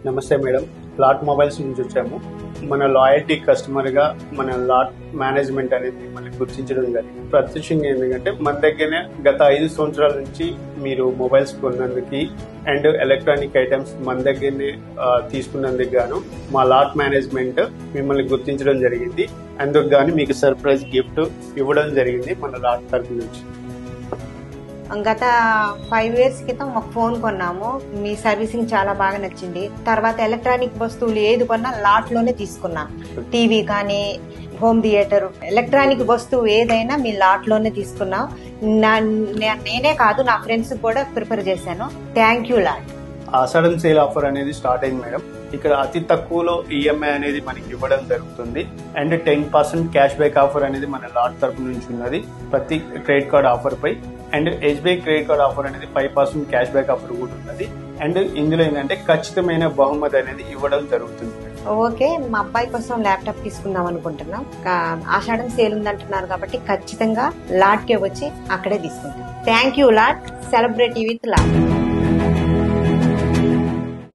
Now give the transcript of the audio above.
నమస్తే madam, lot mobiles నుంచి వచ్చాము. మన లాయల్టీ కస్టమర్గా మన లాట్ మేనేజ్మెంట్ అనేది మిమ్మల్ని గుర్తించడం జరిగింది. ప్రత్యక్షంగా ఎందుకంటే మన దగ్గరనే గత 5 సంవత్సరాల నుంచి మీరు మొబైల్స్ కొన్నందుకు అండ్ ఎలక్ట్రానిక్ ఐటమ్స్ మన దగ్గరనే తీసుకున్నందుకు గాను మా లాట్ మేనేజ్మెంట్ మిమ్మల్ని గుర్తించడం జరిగింది. అందుకు గాను మీకు సర్ప్రైజ్ గిఫ్ట్ ఇవ్వడం జరిగింది మన లాట్ తరఫు నుంచి. గత 5 years క్రితం ఒక ఫోన్ కొన్నాము. మీ సర్వీసింగ్ చాలా బాగా నచ్చింది. తర్వాత ఎలక్ట్రానిక్ వస్తువులు ఏది కొన్నా లాట్ లోనే తీసుకున్నాం. టీవీ కానీ, హోమ్ థియేటర్, ఎలక్ట్రానిక్ వస్తువు ఏదైనా మీ లాట్ లోనే తీసుకున్నాం. నేనే కాదు, నా ఫ్రెండ్స్ కూడా ప్రిఫర్ చేశాను. Thank you lot. Sudden sale offer అనేది స్టార్ట్ అయింది మేడం. ఇక్కడ అతి తక్కువలో ఈఎంఐ అనేది మనకి ఇవ్వడం జరుగుతుంది అండ్ 10% క్యాష్ బ్యాక్ ఆఫర్ అనేది మన లాట్ తరపు నుంచి ఉన్నది ప్రతి క్రెడిట్ కార్డ్ ఆఫర్ పై. And SBI credit card offer అనేది 5% క్యాష్ బ్యాక్ ఆఫర్ కూడా ఉన్నది. అండ్ ఇందులో ఏంటంటే ఖచ్చితమైన బహుమతి అనేది ఇవ్వడం జరుగుతుంది. ఓకే, మా అబ్బాయి కోసం ల్యాప్టాప్ తీసుకుందాం అనుకుంటున్నాం. ఆషాఢం సేల్ ఉందంటున్నారు కాబట్టి ఖచ్చితంగా లాట్ కే వచ్చి అక్కడే తీసుకుంటాం. Thank you lot. Celebrity with lot.